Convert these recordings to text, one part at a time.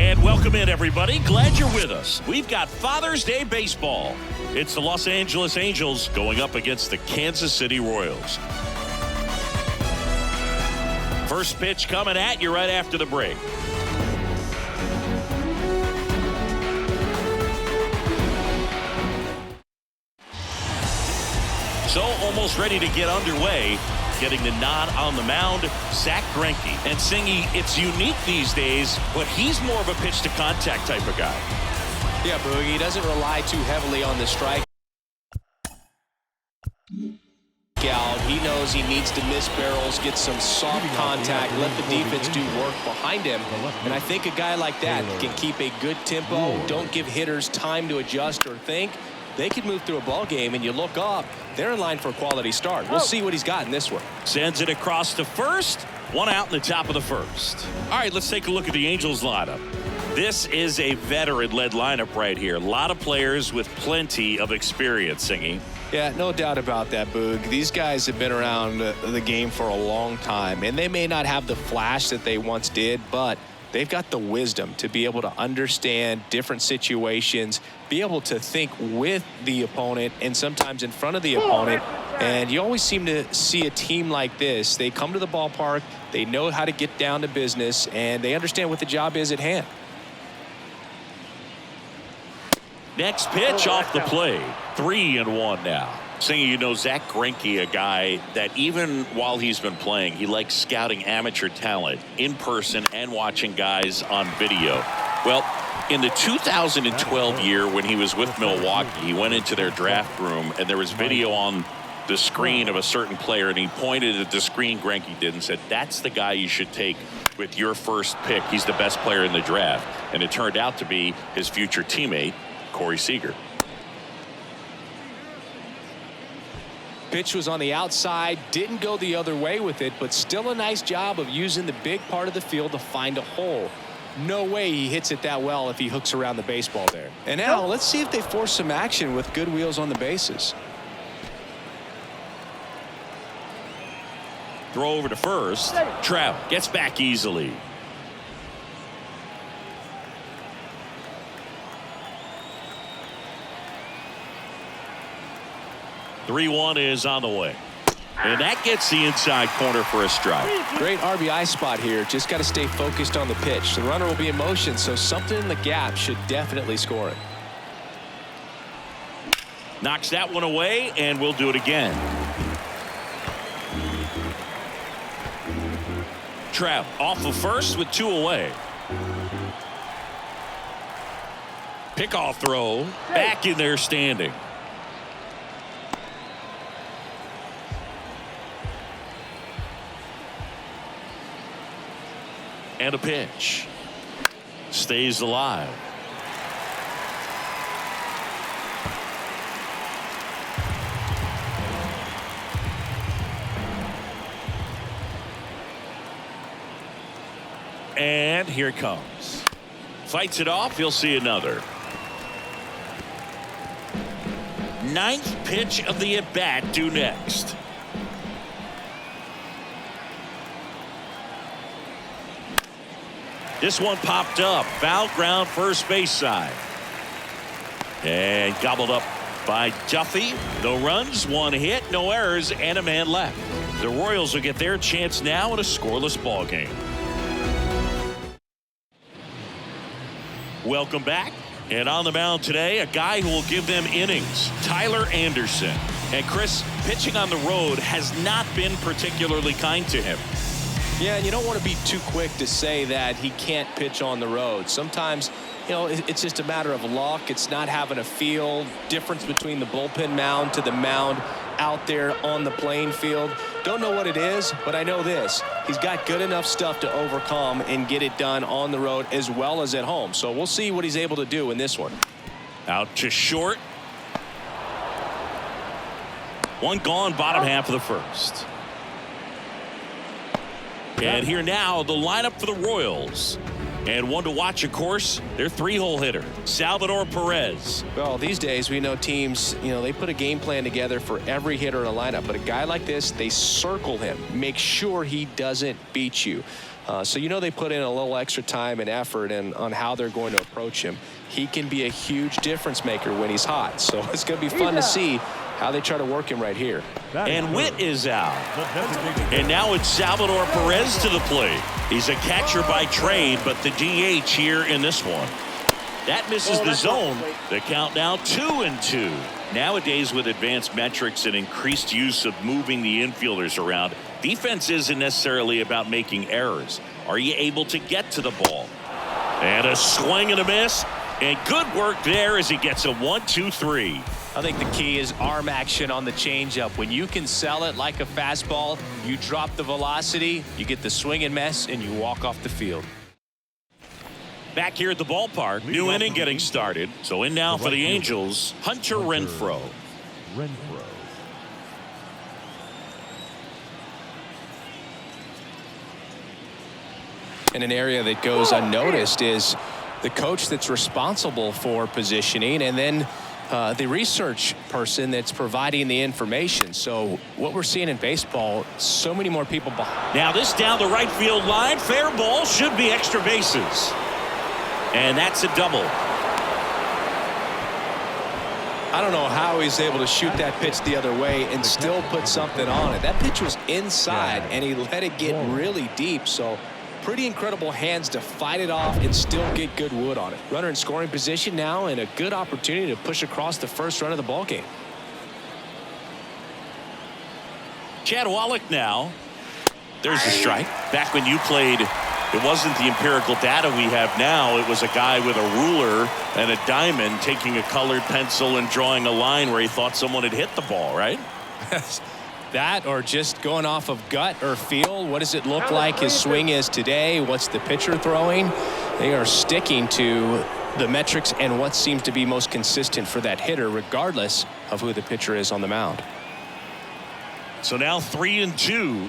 And welcome in, everybody. Glad you're with us. We've got Father's Day baseball. It's the Los Angeles Angels going up against the Kansas City Royals. First pitch coming at you right after the break. So almost ready to get underway. Getting the nod on the mound, Zack Greinke. And Singy, it's unique these days, but he's more of a pitch-to-contact type of guy. Yeah, Boogie, he doesn't rely too heavily on the strike out. He knows he needs to miss barrels, get some soft contact, let the defense do work behind him. And I think a guy like that can keep a good tempo, don't give hitters time to adjust or think. They could move through a ball game, and you look up, they're in line for a quality start. We'll see what he's got in this one. Sends it across to first. One out in the top of the first. All right, let's take a look at the Angels lineup. This is a veteran-led lineup right here. A lot of players with plenty of experience, Singy. Yeah, no doubt about that, Boog. These guys have been around the game for a long time, and they may not have the flash that they once did, but they've got the wisdom to be able to understand different situations, be able to think with the opponent and sometimes in front of the opponent. And you always seem to see a team like this. They come to the ballpark, they know how to get down to business, and they understand what the job is at hand. Next pitch off the plate. 3-1 now. Saying, you know, Zack Greinke, a guy that even while he's been playing, he likes scouting amateur talent in person and watching guys on video. Well, in the 2012 year when he was with Milwaukee, he went into their draft room and there was video on the screen of a certain player, and he pointed at the screen Greinke did and said, that's the guy you should take with your first pick. He's the best player in the draft. And it turned out to be his future teammate, Corey Seager. Pitch was on the outside, didn't go the other way with it, but still a nice job of using the big part of the field to find a hole. No way he hits it that well if he hooks around the baseball there. And now let's see if they force some action with good wheels on the bases. Throw over to first. Trout gets back easily. .3-1 is on the way. And that gets the inside corner for a strike. Great RBI spot here. Just got to stay focused on the pitch. The runner will be in motion, so something in the gap should definitely score it. Knocks that one away, and we'll do it again. Trout off of first with 2 away. Pickoff throw. Back in there standing. And a pitch. Stays alive. And here it comes. Fights it off. You'll see another. 9th pitch of the at-bat due next. This one popped up. Foul ground first base side. And gobbled up by Duffy. No runs, 1 hit, no errors, and a man left. The Royals will get their chance now in a scoreless ball game. Welcome back. And on the mound today, a guy who will give them innings, Tyler Anderson. And Chris, pitching on the road has not been particularly kind to him. Yeah, and you don't want to be too quick to say that he can't pitch on the road. Sometimes, you know, it's just a matter of luck. It's not having a feel. Difference between the bullpen mound to the mound out there on the playing field. Don't know what it is, but I know this. He's got good enough stuff to overcome and get it done on the road as well as at home. So we'll see what he's able to do in this one. Out to short. One gone, bottom half of the first. And here now, the lineup for the Royals. And one to watch, of course, their 3-hole hitter, Salvador Perez. Well, these days we know teams, you know, they put a game plan together for every hitter in a lineup. But a guy like this, they circle him, make sure he doesn't beat you. So you know they put in a little extra time and effort on how they're going to approach him. He can be a huge difference maker when he's hot. So it's going to be fun to see how they try to work him right here. And Witt is out. And now it's Salvador Perez to the plate. He's a catcher by trade, but the DH here in this one. That misses the zone. The count now 2-2. Nowadays, with advanced metrics and increased use of moving the infielders around, defense isn't necessarily about making errors. Are you able to get to the ball? And a swing and a miss. And good work there as he gets a 1-2-3. I think the key is arm action on the changeup. When you can sell it like a fastball, you drop the velocity, you get the swing and miss, and you walk off the field. Back here at the ballpark, new inning getting started. So in now for the Angels, Hunter Renfroe. In an area that goes unnoticed is the coach that's responsible for positioning, and then the research person that's providing the information. So what we're seeing in baseball, so many more people behind. Now this down the right field line, fair ball, should be extra bases. And that's a double. I don't know how he's able to shoot that pitch the other way and still put something on it. That pitch was inside, and he let it get really deep. So pretty incredible hands to fight it off and still get good wood on it. Runner in scoring position now, and a good opportunity to push across the first run of the ball game. Chad Wallach now. There's a strike. Back when you played, it wasn't the empirical data we have now. It was a guy with a ruler and a diamond taking a colored pencil and drawing a line where he thought someone had hit the ball, right? That, or just going off of gut or feel. What does it look like his swing is today? What's the pitcher throwing? They are sticking to the metrics and what seems to be most consistent for that hitter, regardless of who the pitcher is on the mound. So now 3-2.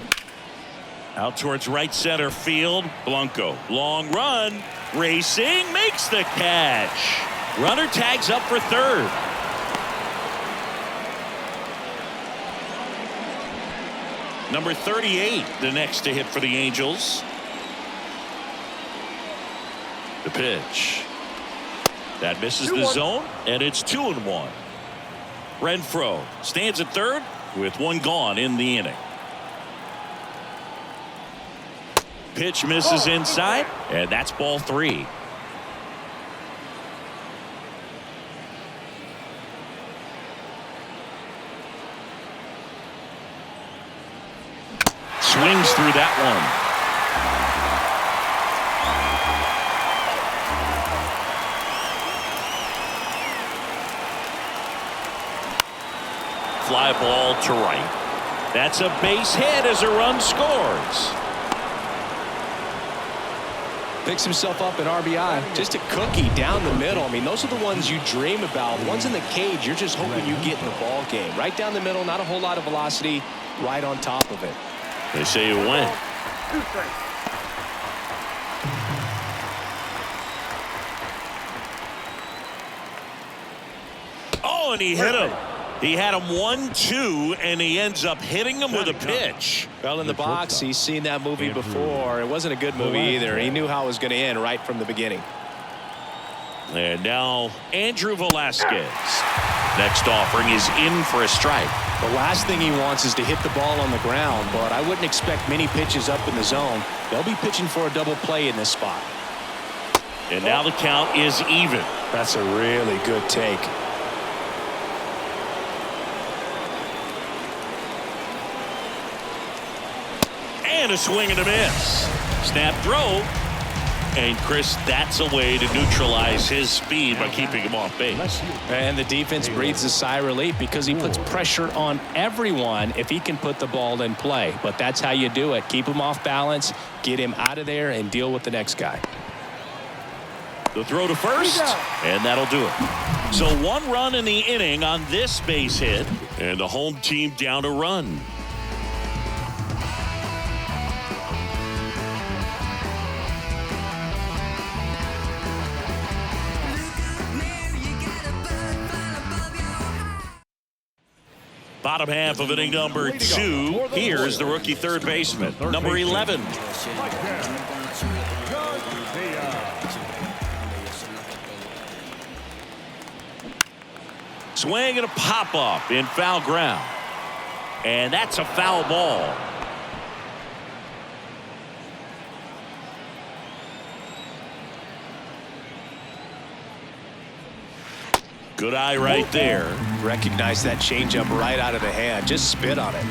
Out towards right center field. Blanco, long run, racing, makes the catch. Runner tags up for third. Number 38, the next to hit for the Angels. The pitch. That misses the zone, and it's 2-1. Renfroe stands at third with one gone in the inning. Pitch misses inside, and that's ball 3. Swings through that one. Fly ball to right. That's a base hit as a run scores. Picks himself up an RBI. Just a cookie down the middle. I mean, those are the ones you dream about. Ones in the cage, you're just hoping you get in the ball game. Right down the middle, not a whole lot of velocity, right on top of it. They say you win. Oh, and he hit him. He had him 1-2, and he ends up hitting him with a pitch. Well, in the box, he's seen that movie before. It wasn't a good movie either. He knew how it was going to end right from the beginning. And now Andrew Velasquez. Next offering is in for a strike. The last thing he wants is to hit the ball on the ground, but I wouldn't expect many pitches up in the zone. They'll be pitching for a double play in this spot. And now the count is even. That's a really good take. And a swing and a miss. Snap throw. And Chris, that's a way to neutralize his speed by keeping him off base. And the defense breathes a sigh of relief because he puts pressure on everyone if he can put the ball in play. But that's how you do it. Keep him off balance, get him out of there, and deal with the next guy. The throw to first, and that'll do it. So 1 run in the inning on this base hit, and the home team down a run. Bottom half of inning number 2. Here's the rookie third baseman, number 11. Swing and a pop-up in foul ground. And that's a foul ball. Good eye right there. Recognize that changeup right out of the hand. Just spit on it.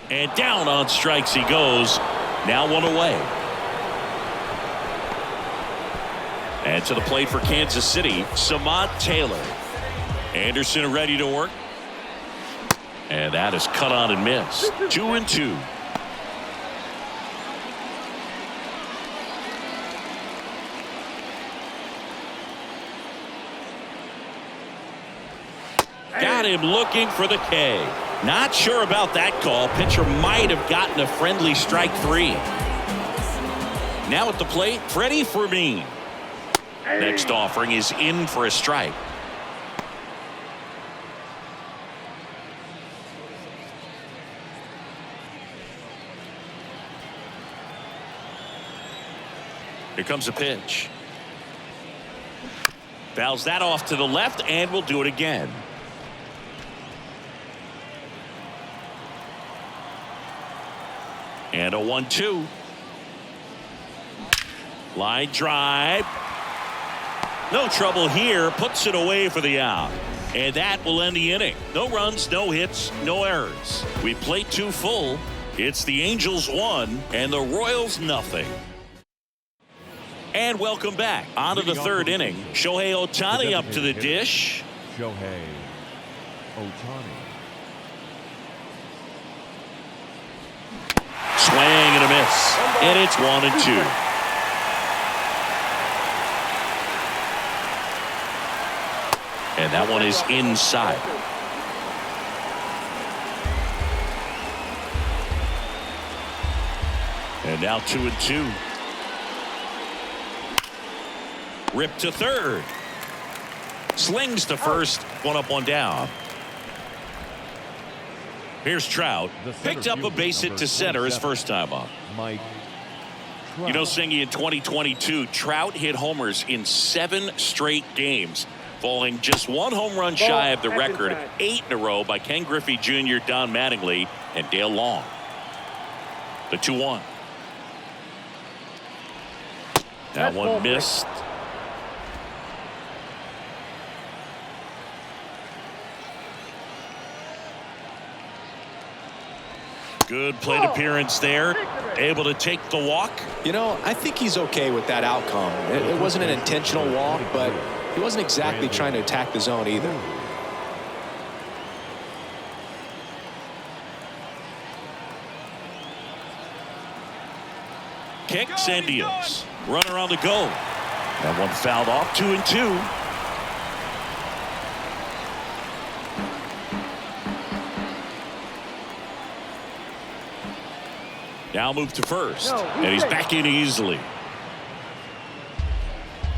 And down on strikes he goes. Now one away. And to the plate for Kansas City, Samad Taylor. Anderson ready to work. And that is cut on and missed. 2-2. Got him looking for the K. Not sure about that call. Pitcher might have gotten a friendly strike 3. Now at the plate, Freddie Fermin. Next offering is in for a strike. Here comes a pitch. Fouls that off to the left, and we'll do it again. And a 1-2. Line drive. No trouble here. Puts it away for the out. And that will end the inning. No runs, no hits, no errors. We played 2 full. It's the Angels 1 and the Royals nothing. And welcome back. On to the 3rd inning. Shohei Ohtani up to the dish. Shohei Ohtani. Swing and a miss. And it's 1-2. And that one is inside. And now 2-2. Rip to third. Slings to first. One up, one down. Here's Trout. Picked up a base hit to center his first time up. You know, Singy, in 2022, Trout hit homers in 7 straight games, falling just 1 home run shy of the record, 8 in a row by Ken Griffey Jr., Don Mattingly, and Dale Long. The 2-1. That one missed. Good plate appearance there. Able to take the walk. You know, I think he's okay with that outcome. It wasn't an intentional walk, but he wasn't exactly trying to attack the zone either. Kicks and deals. Runner on the go. That one fouled off. 2-2. Now move to first. And he's back in easily.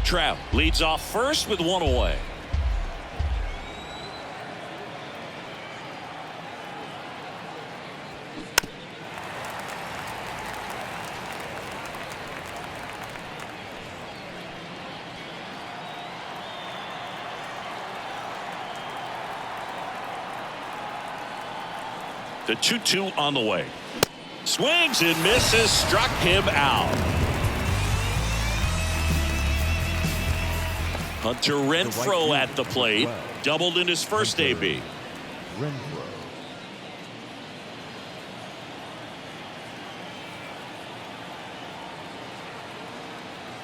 Trout leads off first with 1 away. The 2-2 on the way. Swings and misses, struck him out. Hunter Renfroe at the plate, doubled in his first AB.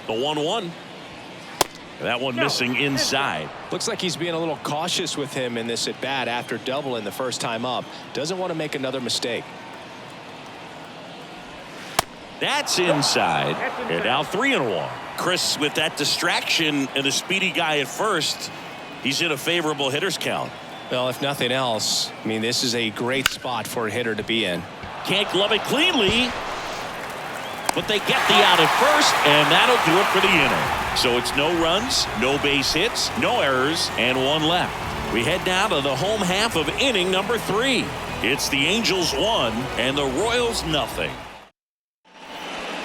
The 1-1. That one missing inside. Looks like he's being a little cautious with him in this at bat after doubling the first time up. Doesn't want to make another mistake. That's inside. And now 3-1. Chris, with that distraction and a speedy guy at first, he's in a favorable hitter's count. Well, if nothing else, I mean, this is a great spot for a hitter to be in. Can't glove it cleanly, but they get the out at first, and that'll do it for the inning. So it's no runs, no base hits, no errors, and 1 left. We head down to the home half of inning number 3. It's the Angels 1 and the Royals nothing.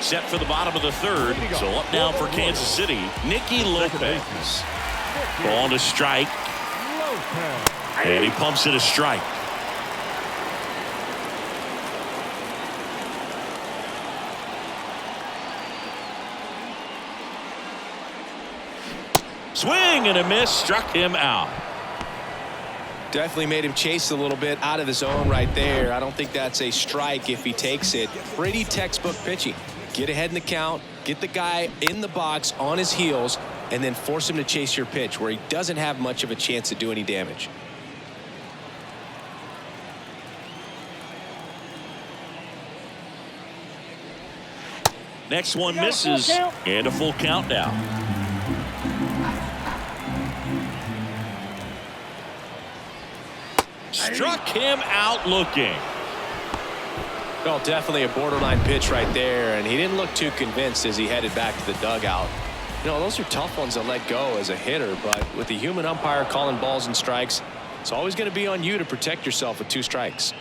Set for the bottom of the 3rd. So up now for Kansas City, Nicky Lopez. Ball to strike. And he pumps it a strike. Swing and a miss, struck him out. Definitely made him chase a little bit out of the zone right there. I don't think that's a strike if he takes it. Pretty textbook pitching. Get ahead in the count, get the guy in the box on his heels, and then force him to chase your pitch where he doesn't have much of a chance to do any damage. Next one misses, and a full count now. Struck him out looking. Well, definitely a borderline pitch right there, and he didn't look too convinced as he headed back to the dugout. You know, those are tough ones to let go as a hitter, but with the human umpire calling balls and strikes, it's always going to be on you to protect yourself with 2 strikes.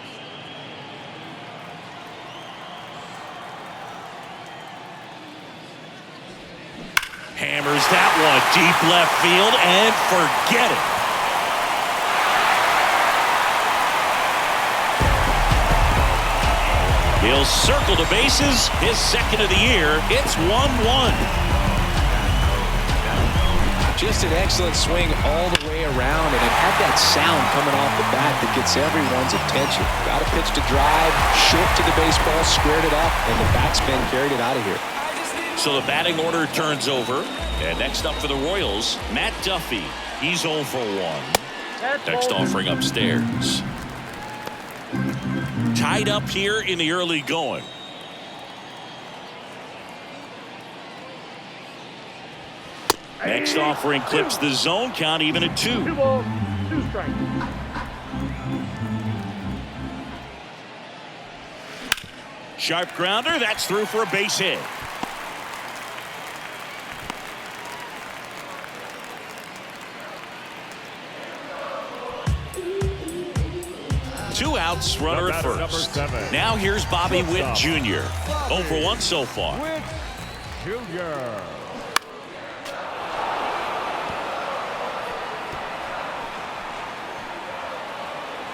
Hammers that one deep left field and forget it. He'll circle the bases, his 2nd of the year. It's 1-1. Just an excellent swing all the way around, and it had that sound coming off the bat that gets everyone's attention. Got a pitch to drive, short to the baseball, squared it up, and the batsman carried it out of here. So the batting order turns over. And next up for the Royals, Matt Duffy. He's 0 for 1. Next offering upstairs. Tied up here in the early going. Next offering clips the zone count even at 2. 2 balls, 2 strikes. Sharp grounder. That's through for a base hit. Two outs, runner at first. Now here's Bobby Witt Jr. 0 for 1 so far. Witt Jr.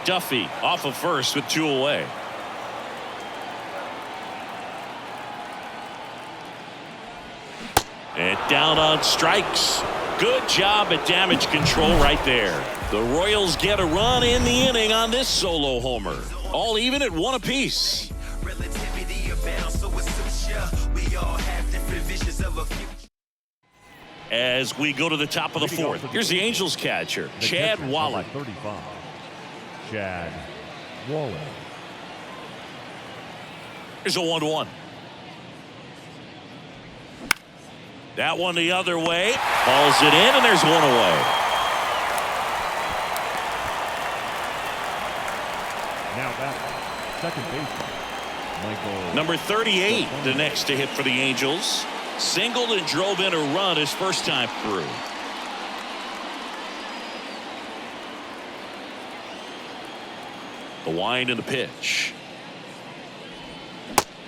Duffy off of first with 2 away. And down on strikes. Good job at damage control right there. The Royals get a run in the inning on this solo homer. All even at 1 apiece. As we go to the top of the 4th, here's the Angels catcher, Chad Wallach. 35. Chad Wallach. Here's a 1-1. That one the other way. Balls it in, and there's 1 away. Now back, second baseman, Michael. Number 38, the next to hit for the Angels. Singled and drove in a run his first time through. The wind and the pitch.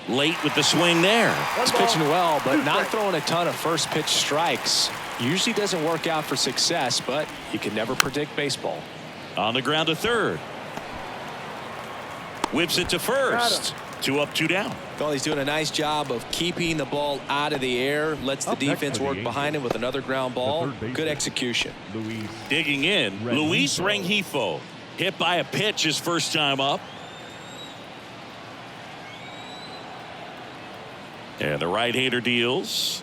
Late with the swing there. He's pitching well, but not throwing a ton of first pitch strikes. Usually doesn't work out for success, but you can never predict baseball. On the ground to 3rd. Whips it to 1st. 2 up, 2 down. Well, he's doing a nice job of keeping the ball out of the air. Lets the defense work behind him with another ground ball. Good execution. Digging in, Luis Rengifo. Hit by a pitch his first time up. And the right-hander deals.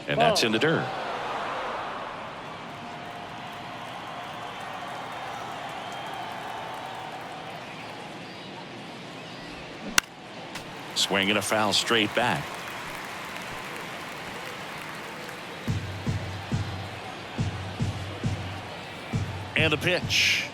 And that's in the dirt. Swinging a foul straight back. And the pitch.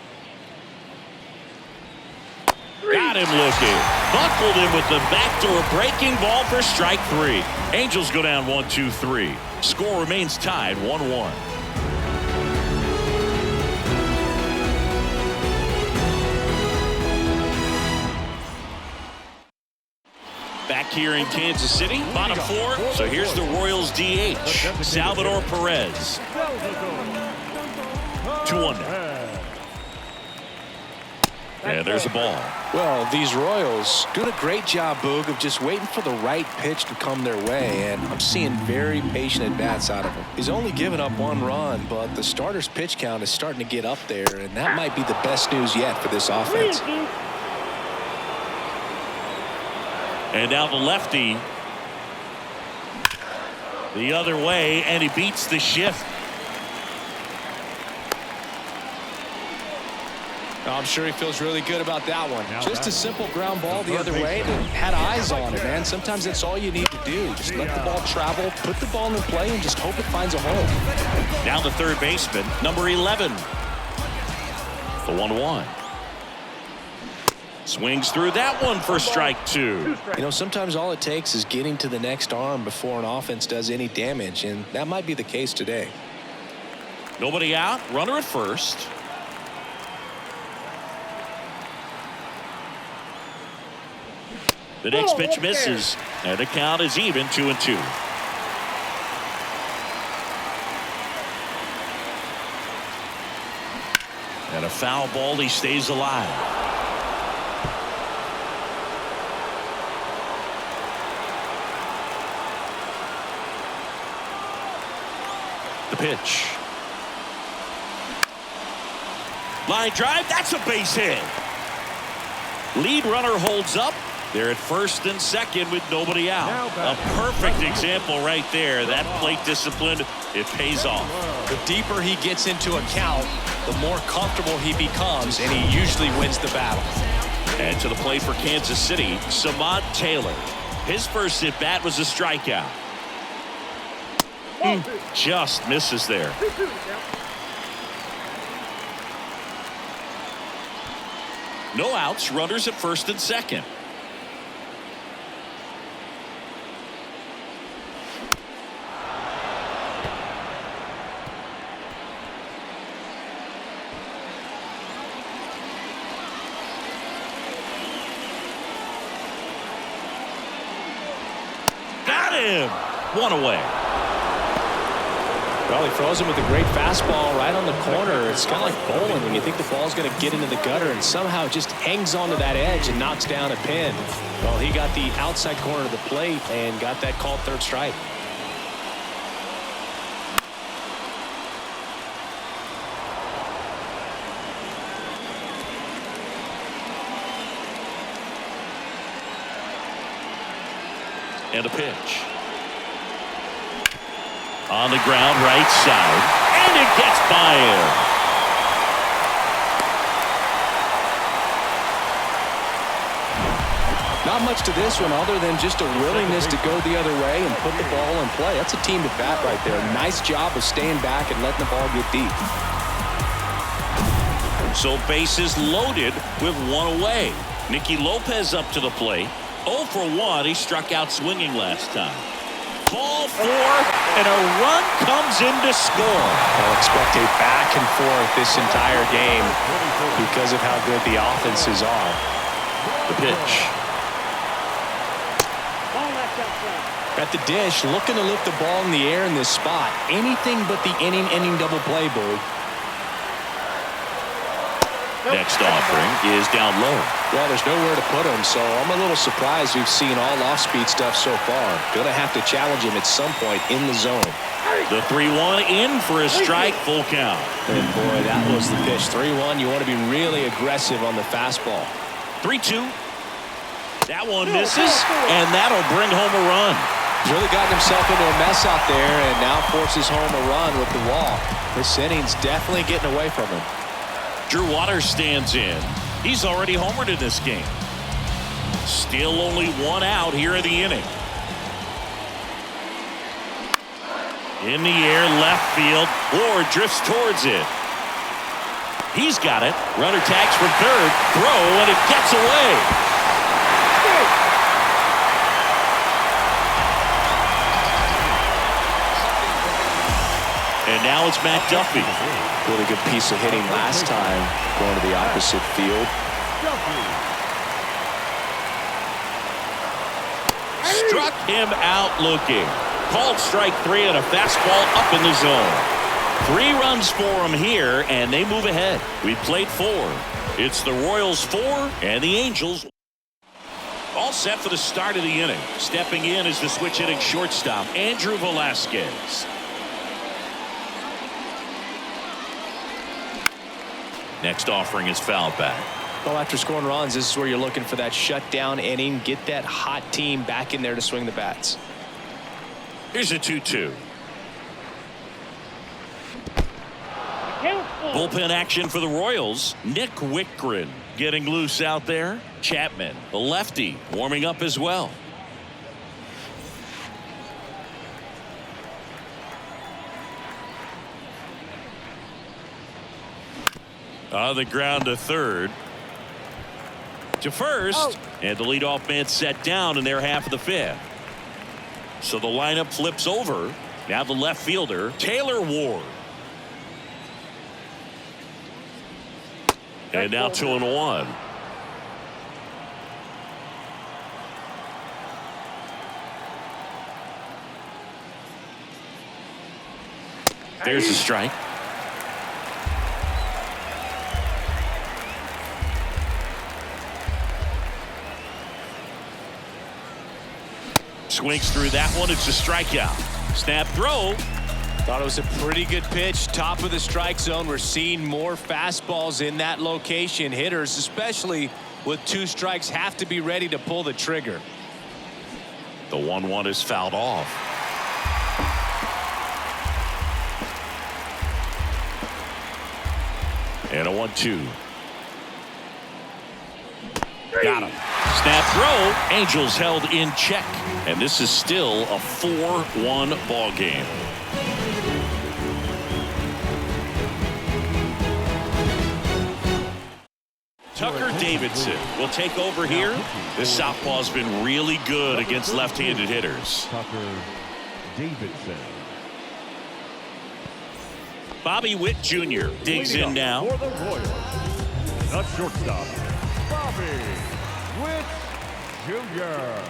Got him looking. Buckled him with the backdoor breaking ball for strike 3. Angels go down 1-2-3. Score remains tied 1-1. here in Kansas City. Bottom four. So here's the Royals DH, Salvador Perez. 2-1 now. Yeah, there's a ball. Well, these Royals doing a great job, Boog, of just waiting for the right pitch to come their way, and I'm seeing very patient at-bats out of him. He's only given up 1 run, but the starter's pitch count is starting to get up there, and that might be the best news yet for this offense. And now the lefty the other way, and he beats the shift. I'm sure he feels really good about that one. Just a simple ground ball the other way that had eyes on it, man. Sometimes that's all you need to do. Just let the ball travel, put the ball in play, and just hope it finds a hole. Now the third baseman, number 11. The 1-1. Swings through that one for strike 2. You know, sometimes all it takes is getting to the next arm before an offense does any damage, and that might be the case today. Nobody out, runner at first. The next pitch misses, and the count is even 2-2. And a foul ball, he stays alive. The pitch. Line drive, that's a base hit. Lead runner holds up. They're at first and second with nobody out. A perfect example right there. That plate discipline, it pays off. The deeper he gets into a count, the more comfortable he becomes, and he usually wins the battle. And to the plate for Kansas City, Samad Taylor. His first at bat was a strikeout. Just misses there. No outs, runners at first and second. Got him. One away. Well, he throws him with a great fastball right on the corner. It's kind of like bowling when you think the ball's going to get into the gutter and somehow it just hangs onto that edge and knocks down a pin. Well, he got the outside corner of the plate and got that called third strike. And a pitch. On the ground, right side. And it gets by him. Not much to this one other than just a willingness to go the other way and put the ball in play. That's a team at bat right there. Nice job of staying back and letting the ball get deep. So bases loaded with one away. Nicky Lopez up to the plate. 0 for 1. He struck out swinging last time. Ball 4, and a run comes in to score. I'll expect a back and forth this entire game because of how good the offenses are. The pitch. At the dish, looking to lift the ball in the air in this spot. Anything but the inning double play, Boog. Next offering is down low. Well, there's nowhere to put him, so I'm a little surprised we've seen all off-speed stuff so far. Going to have to challenge him at some point in the zone. The 3-1 in for a strike, full count. And boy, that was the pitch. 3-1, you want to be really aggressive on the fastball. 3-2. That one misses, and that'll bring home a run. He's really gotten himself into a mess out there and now forces home a run with the walk. This inning's definitely getting away from him. Drew Waters stands in. He's already homered in this game. Still only one out here in the inning. In the air, left field. Ward drifts towards it. He's got it. Runner tags for third. Throw, and it gets away. And now it's Matt Duffy. Really good piece of hitting last time, going to the opposite field. Struck him out looking. Called strike 3 and a fastball up in the zone. 3 runs for him here, and they move ahead. We played 4. It's the Royals 4 and the Angels. All set for the start of the inning. Stepping in is the switch hitting shortstop, Andrew Velasquez. Next offering is fouled back. Well, after scoring runs, this is where you're looking for that shutdown inning. Get that hot team back in there to swing the bats. Here's a 2-2. Bullpen action for the Royals. Nick Wickgren getting loose out there. Chapman, the lefty, warming up as well. On the ground to third. To first. And the leadoff man set down in their half of the 5th. So the lineup flips over. Now the left fielder, Taylor Ward. And now 2-1. There's the strike. Swings through that one. It's a strikeout. Snap throw. Thought it was a pretty good pitch. Top of the strike zone. We're seeing more fastballs in that location. Hitters, especially with 2 strikes, have to be ready to pull the trigger. The 1-1 is fouled off. And a 1-2. Got him. Snap throw. Angels held in check. And this is still a 4-1 ball game. Tucker Davidson will take over here. This southpaw's been really good against left-handed hitters. Tucker Davidson. Bobby Witt Jr. digs in now. For the Royals, the shortstop, Bobby Witt Jr.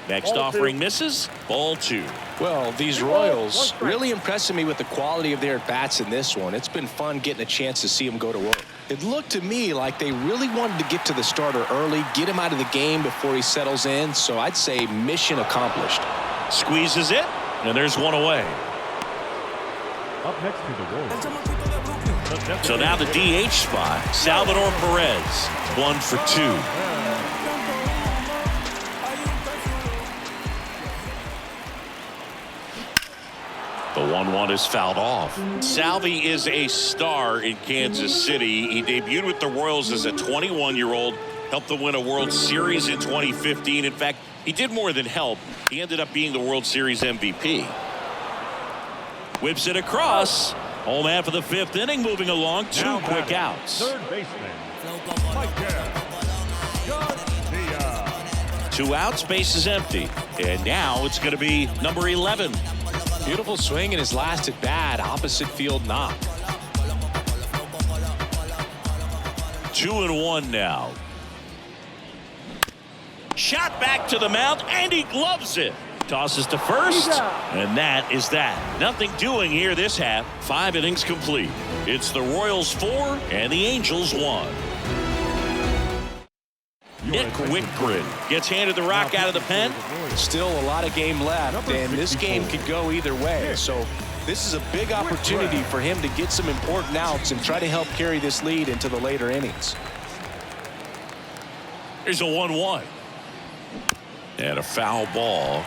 Next offering misses. Ball 2. Well, these Royals really impressing me with the quality of their at-bats in this one. It's been fun getting a chance to see them go to work. It looked to me like they really wanted to get to the starter early, get him out of the game before he settles in. So I'd say mission accomplished. Squeezes it, and there's one away. Up next to the Royals. So now the DH spot, Salvador Perez, 1 for 2. The 1-1 is fouled off. Salvi is a star in Kansas City. He debuted with the Royals as a 21-year-old, helped them win a World Series in 2015. In fact, he did more than help. He ended up being the World Series MVP. Whips it across. Home half of the 5th inning, moving along. 2 quick outs. Third baseman, Michael Garcia. 2 outs, base is empty. And now it's going to be number 11. Beautiful swing in his last at bat. Opposite field knock. 2-1 now. Shot back to the mound, and he gloves it. Tosses to first, and that is that. Nothing doing here this half. 5 innings complete. It's the Royals 4 and the Angels 1. Nick Wickgren gets handed the rock out of the pen. Still a lot of game left, and this game could go either way. So this is a big opportunity for him to get some important outs and try to help carry this lead into the later innings. Here's a 1-1. And a foul ball.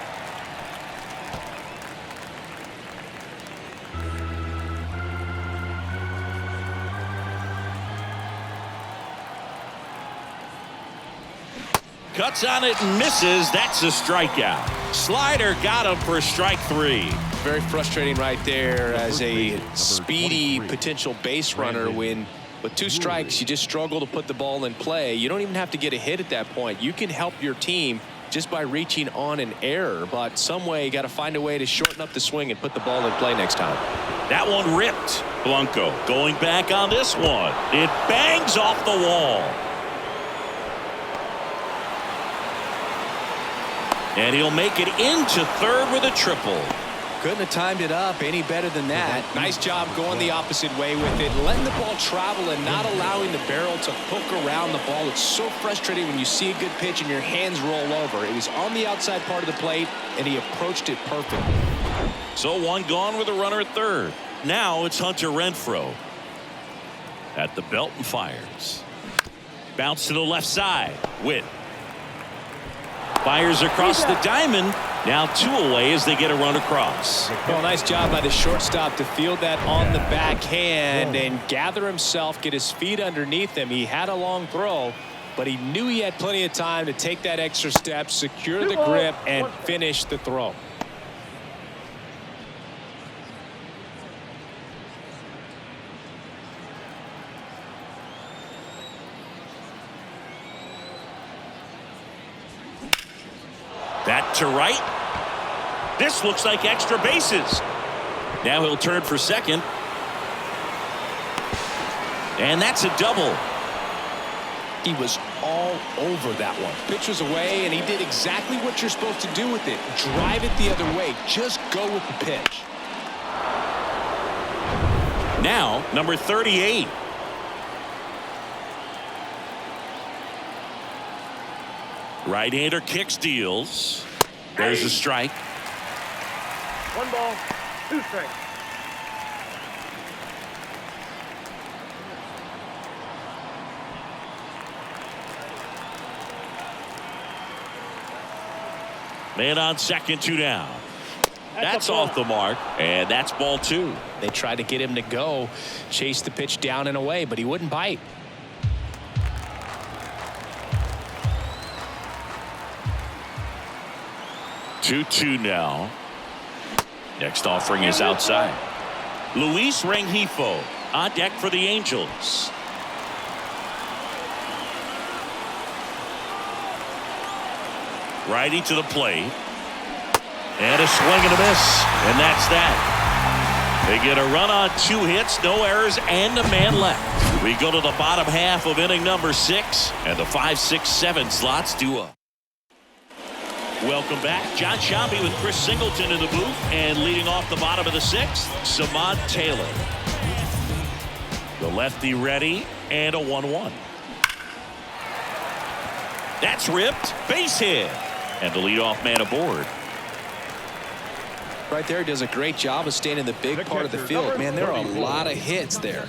Cuts on it and misses. That's a strikeout. Slider got him for strike 3. Very frustrating right there as a speedy potential base runner when with 2 strikes you just struggle to put the ball in play. You don't even have to get a hit at that point. You can help your team just by reaching on an error, but some way you got to find a way to shorten up the swing and put the ball in play next time. That one ripped. Blanco going back on this one. It bangs off the wall. And he'll make it into third with a triple. Couldn't have timed it up any better than that. Nice job going the opposite way with it, letting the ball travel and not allowing the barrel to hook around the ball. It's so frustrating when you see a good pitch and your hands roll over. It was on the outside part of the plate, and he approached it perfectly. So one gone with a runner at third. Now it's Hunter Renfroe. At the belt and fires. Bounce to the left side. Witt. Fires across the diamond. Now 2 away as they get a run across. Well, nice job by the shortstop to field that on the backhand and gather himself, get his feet underneath him. He had a long throw, but he knew he had plenty of time to take that extra step, secure the grip, and finish the throw. That to right. This looks like extra bases. Now he'll turn for second. And that's a double. He was all over that one. Pitch was away, and he did exactly what you're supposed to do with it. Drive it the other way. Just go with the pitch. Now, number 38. Right-hander kicks, deals. There's a strike. 1 ball, 2 strikes. Man on second, 2 down. That's off the mark, and that's ball 2. They tried to get him to go, chase the pitch down and away, but he wouldn't bite. 2-2 now. Next offering is outside. Luis Rengifo on deck for the Angels. Righty to the plate. And a swing and a miss. And that's that. They get a run on 2 hits, no errors, and a man left. We go to the bottom half of inning number 6, and the 5, 6, 7 slots do up. Welcome back. John Shambi with Chris Singleton in the booth, and leading off the bottom of the 6th, Samad Taylor. The lefty ready, and a 1-1. That's ripped. Base hit. And the leadoff man aboard. Right there, does a great job of staying in the big part of the field. Man, there are a lot of hits there.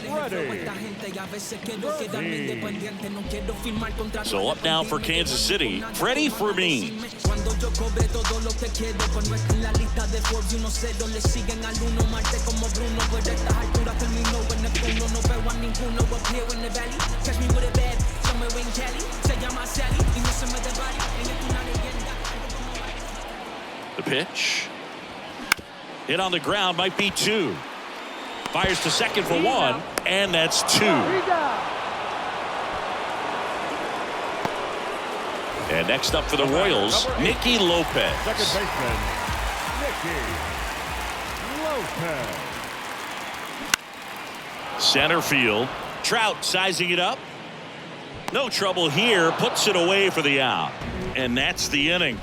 So up now for Kansas City, Freddie Fermin. The pitch. Hit on the ground, might be 2. Fires to second for 1, and that's 2. And next up for the Royals, Nicky Lopez. Second baseman, Nicky Lopez. Center field. Trout sizing it up. No trouble here. Puts it away for the out. And that's the inning.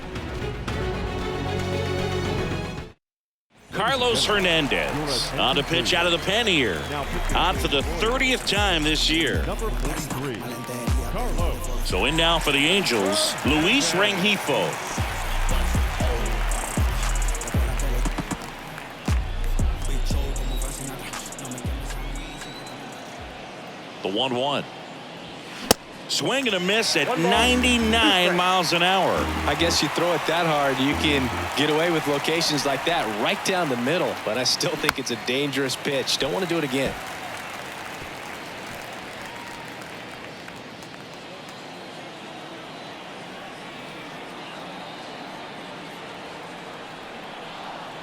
Carlos Hernandez on the pitch out of the pen here. On for the 30th time this year. Number 43, Carlos. So in now for the Angels, Luis Rengifo. The 1-1. Swing and a miss at 99 miles an hour. I guess you throw it that hard, you can get away with locations like that right down the middle. But I still think it's a dangerous pitch. Don't want to do it again.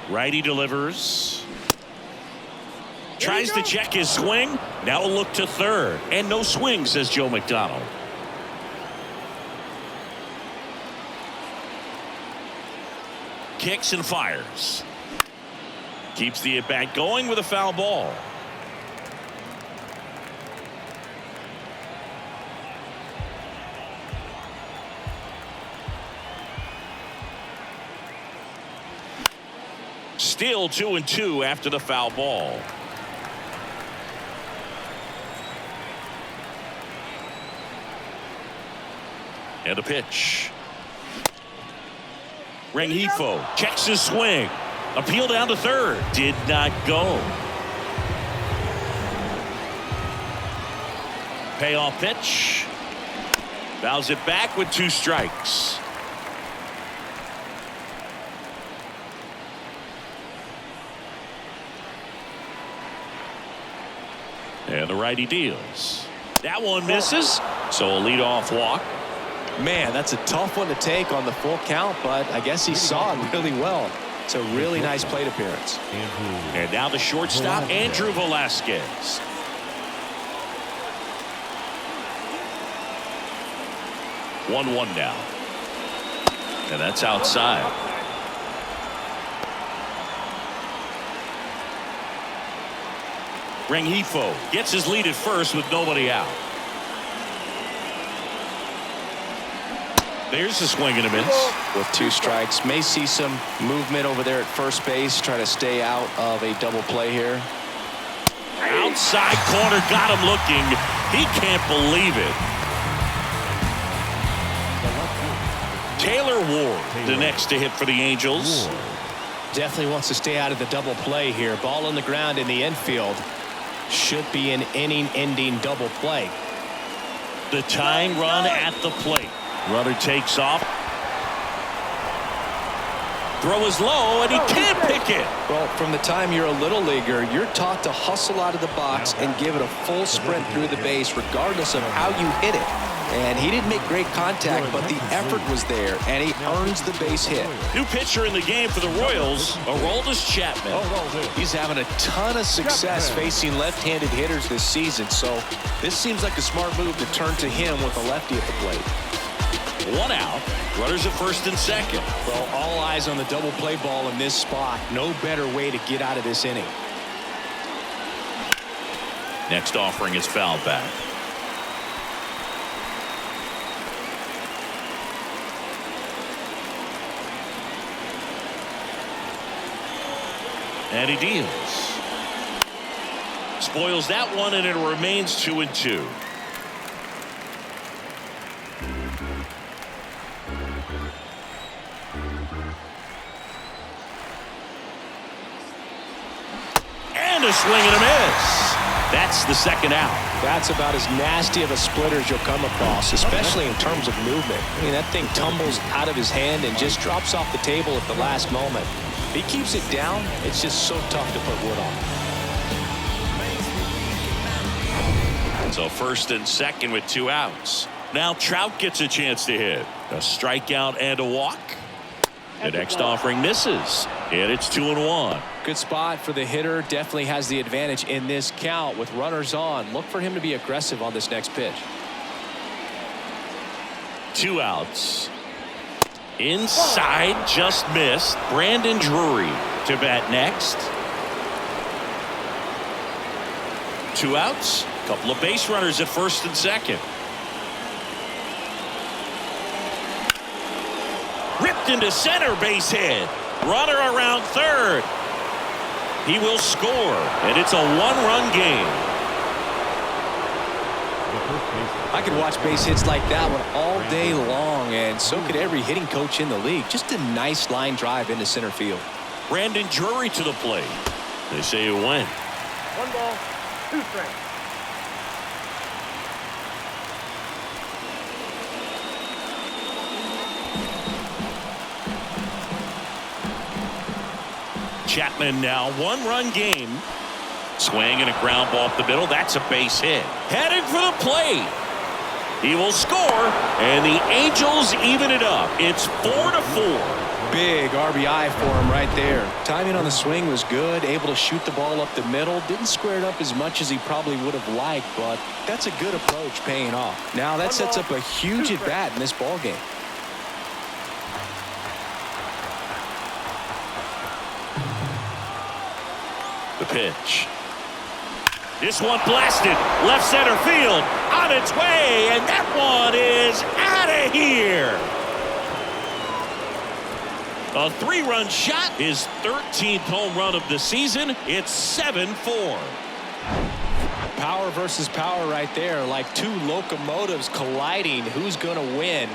Righty delivers. Tries to check his swing. Now a look to third. And no swing, says Joe McDonald. Kicks and fires. Keeps the at-bat going with a foul ball. Still 2-2 after the foul ball. And a pitch. Rengifo checks his swing. Appeal down to third. Did not go. Payoff pitch. Fouls it back with 2 strikes. And the righty deals. That one misses. So a leadoff walk. Man, that's a tough one to take on the full count, but I guess he saw it really well. It's a really nice plate appearance. And now the shortstop, Andrew Velasquez. One now. And that's outside. Rengifo gets his lead at first with nobody out. There's a swing and a miss. With 2 strikes, may see some movement over there at first base, try to stay out of a double play here. Outside corner, got him looking. He can't believe it. Taylor Ward, the next to hit for the Angels. Definitely wants to stay out of the double play here. Ball on the ground in the infield. Should be an inning-ending double play. The tying run at the plate. Runner takes off. Throw is low, and he can't pick it. Well, from the time you're a little leaguer, you're taught to hustle out of the box and give it a full sprint through the base, regardless of how you hit it. And he didn't make great contact, but the effort was there, and he earns the base hit. New pitcher in the game for the Royals, Aroldis Chapman. He's having a ton of success facing left-handed hitters this season, so this seems like a smart move to turn to him with a lefty at the plate. 1 out. Runners at first and second. Well, all eyes on the double play ball in this spot. No better way to get out of this inning. Next offering is fouled back. And he deals. Spoils that one, and it remains 2-2. And a swing and a miss. That's the second out. That's about as nasty of a splitter as you'll come across, especially in terms of movement. I mean, that thing tumbles out of his hand and just drops off the table at the last moment. If he keeps it down, it's just so tough to put wood on. So first and second with 2 outs. Now Trout gets a chance to hit. A strikeout and a walk. The next offering misses. And it's 2-1. Good spot for the hitter. Definitely has the advantage in this count with runners on. Look for him to be aggressive on this next pitch. 2 outs. Inside, just missed. Brandon Drury to bat next. 2 outs. Couple of base runners at first and second. Ripped into center, base hit. Runner around third. He will score, and it's a 1-run game. I could watch base hits like that one all day long, and so could every hitting coach in the league. Just a nice line drive into center field. Brandon Drury to the plate. They say you win. 1 ball, 2 strikes. Chapman now 1-run game. Swing and a ground ball up the middle. That's a base hit. Headed for the plate. He will score, and the Angels even it up. It's 4-4. Big RBI for him right there. Timing on the swing was good. Able to shoot the ball up the middle. Didn't square it up as much as he probably would have liked, but that's a good approach paying off. Now that sets up a huge at bat in this ball game. The pitch. This one blasted left center field, on its way, and that one is out of here. A 3-run shot, his 13th home run of the season. It's 7-4. Power versus power right there, like two locomotives colliding. Who's going to win?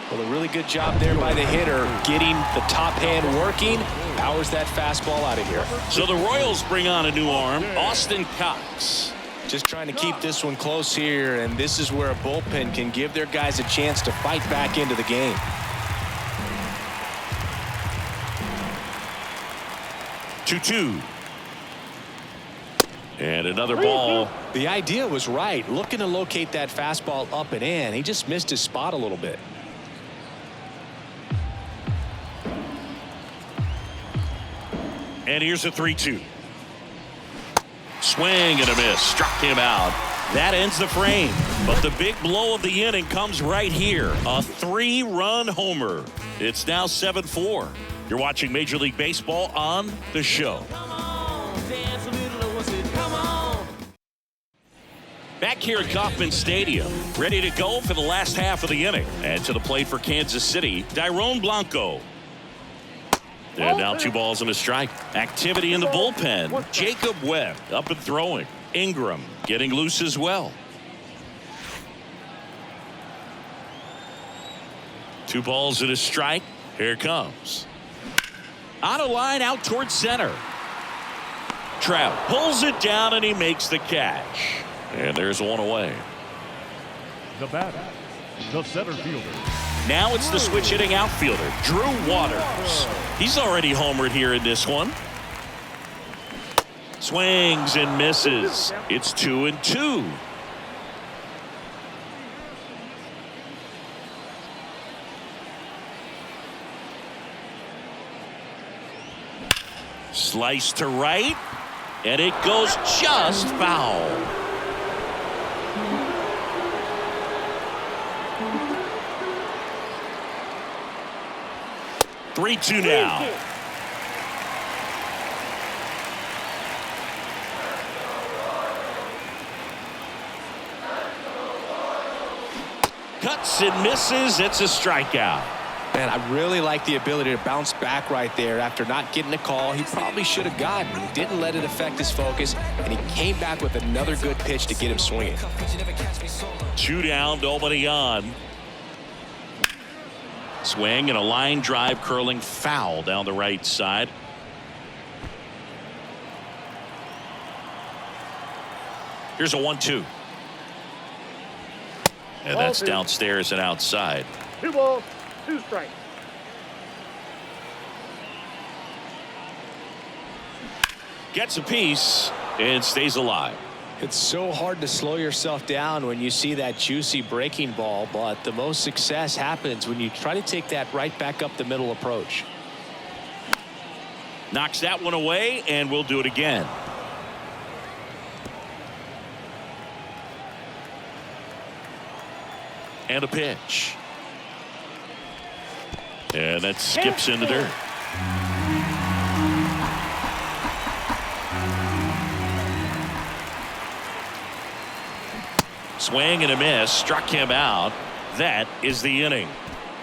Well, a really good job there by the hitter, getting the top hand working. Powers that fastball out of here. So the Royals bring on a new arm, Austin Cox. Just trying to keep this one close here, and this is where a bullpen can give their guys a chance to fight back into the game. Two. And another ball. The idea was right, looking to locate that fastball up and in. He just missed his spot a little bit. And here's a 3-2. Swing and a miss. Struck him out. That ends the frame. But the big blow of the inning comes right here. A 3-run homer. It's now 7-4. You're watching Major League Baseball on The Show. Back here at Kauffman Stadium, ready to go for the last half of the inning. And to the plate for Kansas City, Dairon Blanco. And now 2 balls and a strike. Activity in the bullpen. Jacob Webb up and throwing. Ingram getting loose as well. 2 balls and a strike. Here it comes. On a line out towards center. Trout pulls it down and he makes the catch. And there's one away. The batter, the center fielder. Now it's the switch hitting outfielder, Drew Waters. He's already homered here in this one. Swings and misses. It's 2-2. Slice to right, and it goes just foul. Three-two now. Cuts and misses. It's a strikeout. Man, I really like the ability to bounce back right there after not getting a call he probably should have gotten. He didn't let it affect his focus, and he came back with another good pitch to get him swinging. 2 down, nobody on. Swing and a line drive curling foul down the right side. Here's a 1-2. And that's downstairs and outside. 2 balls, 2 strikes. Gets a piece and stays alive. It's so hard to slow yourself down when you see that juicy breaking ball, but the most success happens when you try to take that right back up the middle approach. Knocks that one away, and we'll do it again. And a pitch. And that skips in the dirt. Swing and a miss, struck him out. That is the inning.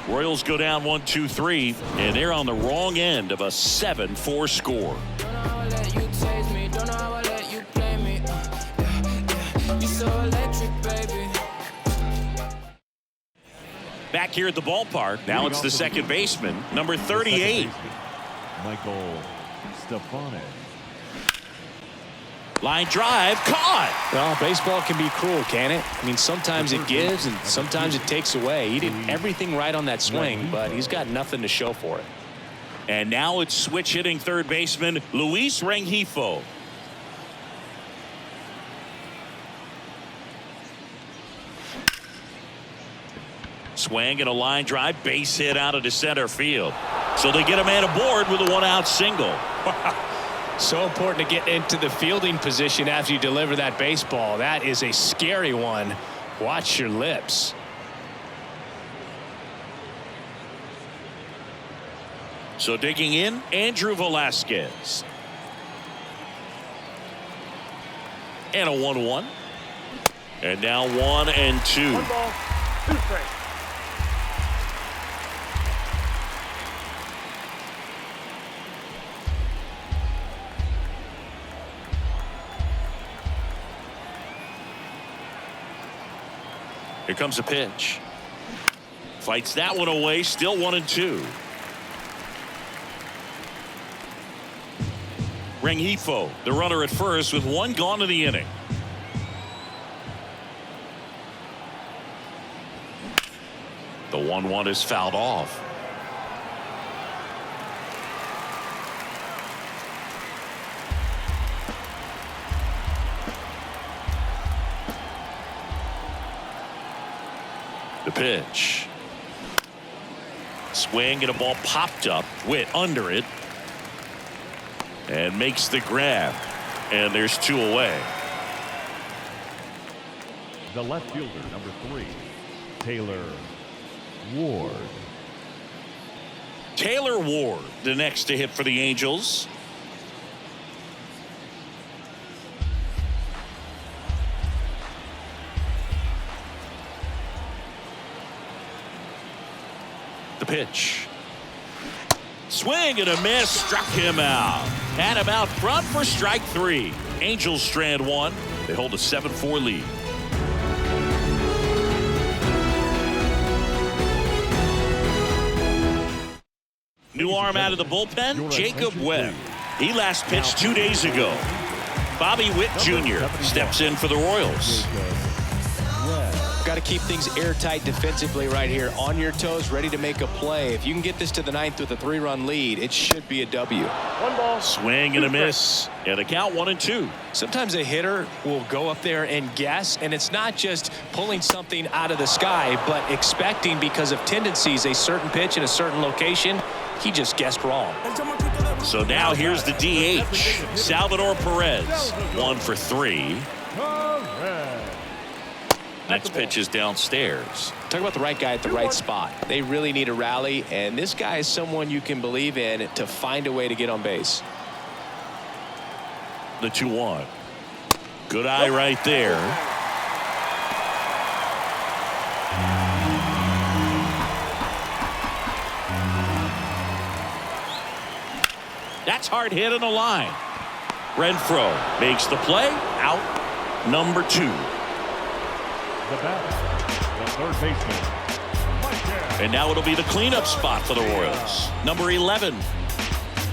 Royals go down 1-2-3, and they're on the wrong end of a 7-4 score. Back here at the ballpark, now it's the second baseman, number 38. Michael Stefano. Line drive, caught. Well, baseball can be cruel, can it? I mean, sometimes it gives and sometimes it takes away. He did everything right on that swing, but he's got nothing to show for it. And now it's switch hitting third baseman Luis Rengifo. Swing and a line drive, base hit out into center field. So they get a man aboard with a 1-out single. So important to get into the fielding position after you deliver that baseball. That is a scary one. Watch your lips. So digging in, Andrew Velasquez. And a 1-1. And now 1-2. 1 ball, 2 strikes. Here comes a pitch. Fights that one away. Still 1-2. Rengifo, the runner at first, with one gone in the inning. The 1-1 is fouled off. The pitch. Swing and a ball popped up. Witt under it. And makes the grab. And there's 2 away. The left fielder, number 3, Taylor Ward. Taylor Ward, the next to hit for the Angels. The pitch. Swing and a miss. Struck him out. Had him out front for strike 3. Angels strand 1. They hold a 7-4 lead. New arm out of the bullpen, Jacob Webb. He last pitched 2 days ago. Bobby Witt Jr. steps in for the Royals. Got to keep things airtight defensively right here. On your toes, ready to make a play. If you can get this to the 9th with a 3-run lead, it should be a W. 1 ball. Swing and a miss. And a count 1-2. Sometimes a hitter will go up there and guess, and it's not just pulling something out of the sky, but expecting because of tendencies a certain pitch in a certain location. He just guessed wrong. So now here's the DH, Salvador Perez. 1 for 3. Next pitch is downstairs. Talk about the right guy at the right spot. They really need a rally, and this guy is someone you can believe in to find a way to get on base. The 2-1. Good eye right there. That's hard hit on the line. Renfroe makes the play. Out number 2. The batter, the third baseman. And now it'll be the cleanup spot for the Royals. Number 11.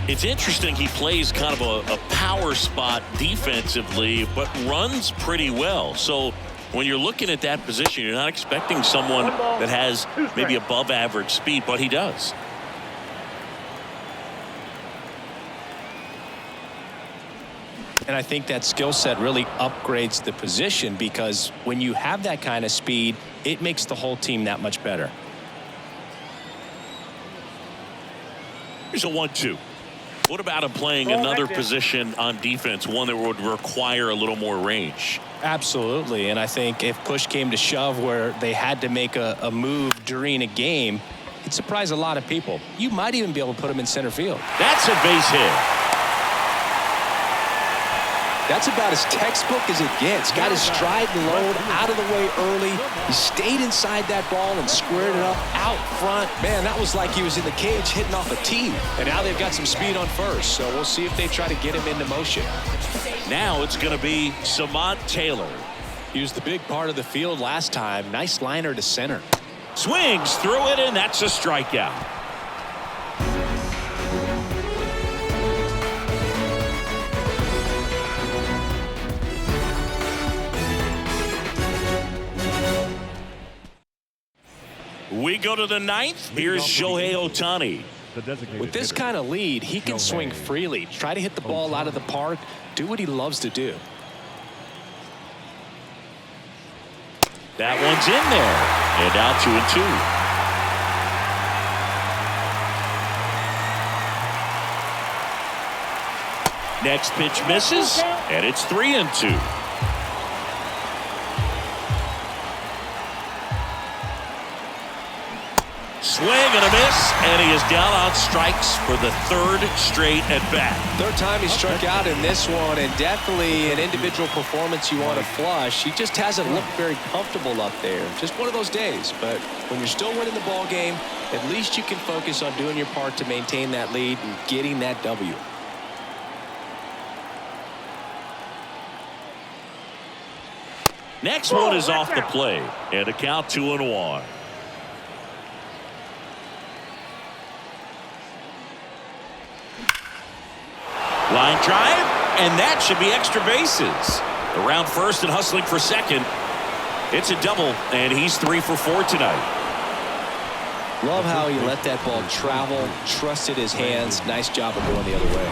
It's interesting, he plays kind of a power spot defensively, but runs pretty well. So when you're looking at that position, you're not expecting someone that has maybe above average speed, but he does. And I think that skill set really upgrades the position, because when you have that kind of speed, it makes the whole team that much better. Here's a 1-2. What about him playing another position on defense, one that would require a little more range? Absolutely. And I think if push came to shove where they had to make a move during a game, it'd surprise a lot of people. You might even be able to put him in center field. That's a base hit. That's about as textbook as it gets. Got his stride and load out of the way early. He stayed inside that ball and squared it up out front. Man, that was like he was in the cage hitting off a tee. And now they've got some speed on first, so we'll see if they try to get him into motion. Now it's going to be Samant Taylor. He was the big part of the field last time. Nice liner to center. Swings through it, and that's a strikeout. We go to the 9th. Here's Shohei Ohtani. With this kind of lead, he can swing freely, try to hit the ball out of the park, do what he loves to do. That one's in there. And now 2-2. Next pitch misses, and it's 3-2. Swing and a miss, and he is down on strikes for the 3rd straight at bat. 3rd time he struck out in this one, and definitely an individual performance you want to flush. He just hasn't looked very comfortable up there. Just one of those days. But when you're still winning the ball game, at least you can focus on doing your part to maintain that lead and getting that W. Next one is off the plate, and a count 2-1. Line drive, and that should be extra bases. Around first and hustling for second. It's a double, and he's 3 for 4 tonight. Love how he let that ball travel, trusted his hands. Nice job of going the other way.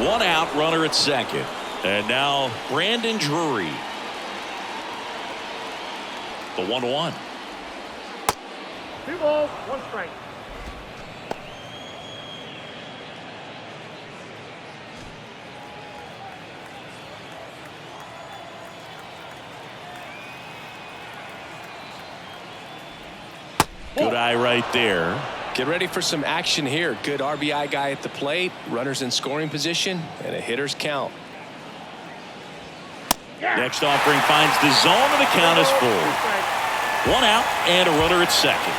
One out, runner at second. And now Brandon Drury. The 1-1. 2 balls, 1 strike. Good eye right there. Get ready for some action here. Good RBI guy at the plate, runners in scoring position, and a hitter's count. Next offering finds the zone, and the count is full. 1 out and a runner at second.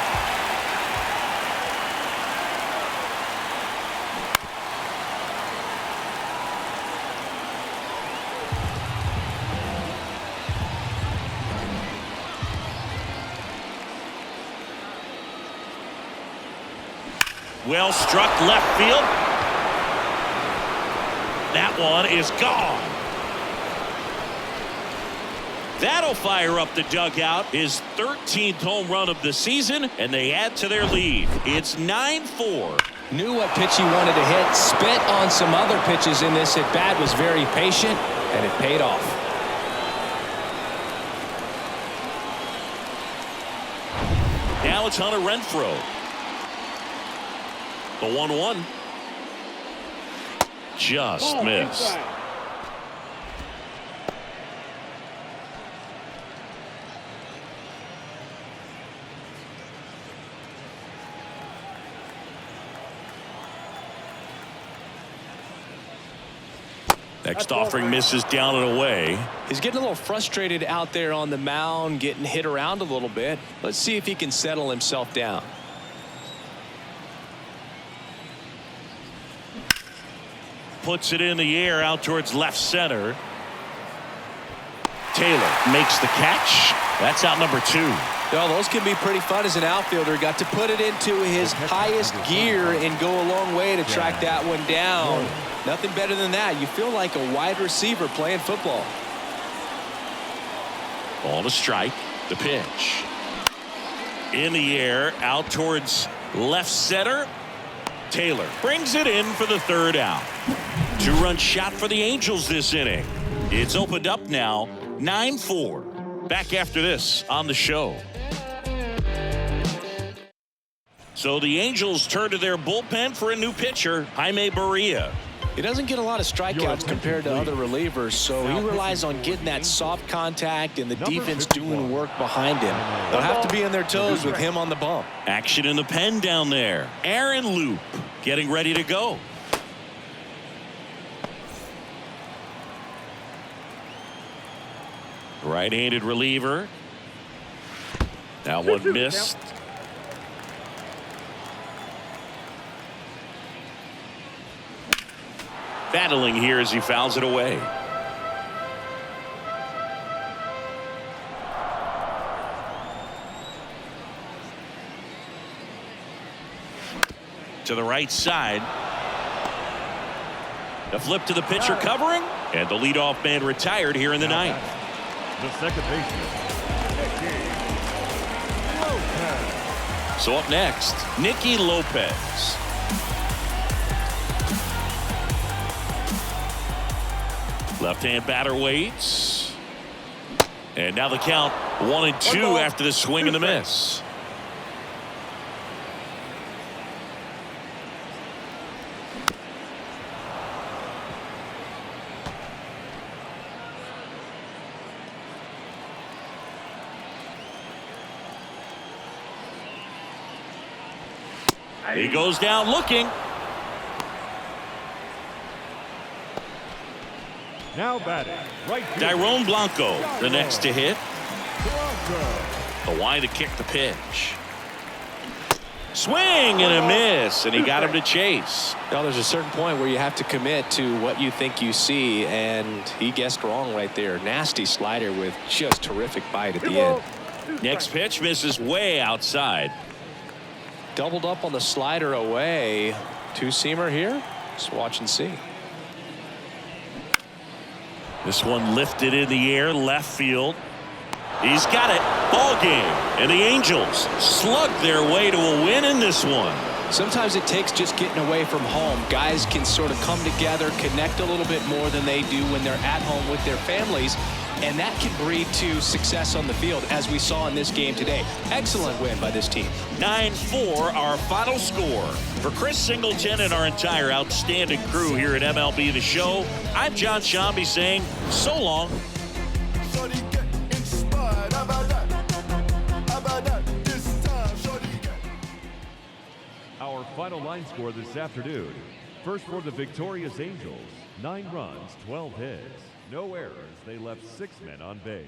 Well struck left field. That one is gone. That'll fire up the dugout. His 13th home run of the season, and they add to their lead. It's 9-4. Knew what pitch he wanted to hit. Spit on some other pitches in this at bat. Was very patient, and it paid off. Now it's Hunter Renfroe. The 1-1. Just missed. Next offering misses down and away. He's getting a little frustrated out there on the mound, getting hit around a little bit. Let's see if he can settle himself down. Puts it in the air out towards left center. Taylor makes the catch. That's out number 2. Well, those can be pretty fun as an outfielder. Got to put it into his highest gear and go a long way to track that one down. Nothing better than that. You feel like a wide receiver playing football. Ball to strike. The pitch. In the air out towards left center. Taylor brings it in for the 3rd out. 2-run shot for the Angels this inning. It's opened up now, 9-4. Back after this on the show. So the Angels turn to their bullpen for a new pitcher, Jaime Barria. He doesn't get a lot of strikeouts compared to other relievers, so he relies on getting that soft contact and the defense doing work behind him. They'll have to be on their toes with him on the bump. Action in the pen down there. Aaron Loop getting ready to go. Right-handed reliever. Now one missed. Battling here as he fouls it away. To the right side. The flip to the pitcher covering, and the leadoff man retired here in the 9th. The second baseman. So up next, Nicky Lopez. Left-hand batter waits. And now the count 1-2 after the swing and the miss. He goes down looking. Now batting, right field. Tyrone Blanco, the next to hit. Blanco. The wide to kick the pitch. Swing and a miss, and he got him to chase. Well, there's a certain point where you have to commit to what you think you see, and he guessed wrong right there. Nasty slider with just terrific bite at the end. Next pitch misses way outside. Doubled up on the slider away. Two-seamer here. Let's watch and see. This one lifted in the air, left field. He's got it. Ball game. And the Angels slug their way to a win in this one. Sometimes it takes just getting away from home. Guys can sort of come together, connect a little bit more than they do when they're at home with their families. And that can breed to success on the field, as we saw in this game today. Excellent win by this team. 9-4, our final score. For Chris Singleton and our entire outstanding crew here at MLB The Show, I'm John Shambi saying so long. Our final line score this afternoon. First for the victorious Angels, 9 runs, 12 hits. No errors. They left 6 men on base.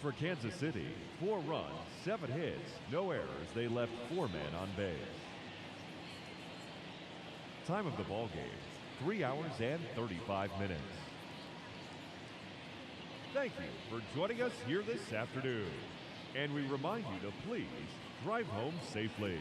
For Kansas City, 4 runs, 7 hits. No errors. They left 4 men on base. Time of the ball game, 3 hours and 35 minutes. Thank you for joining us here this afternoon. And we remind you to please drive home safely.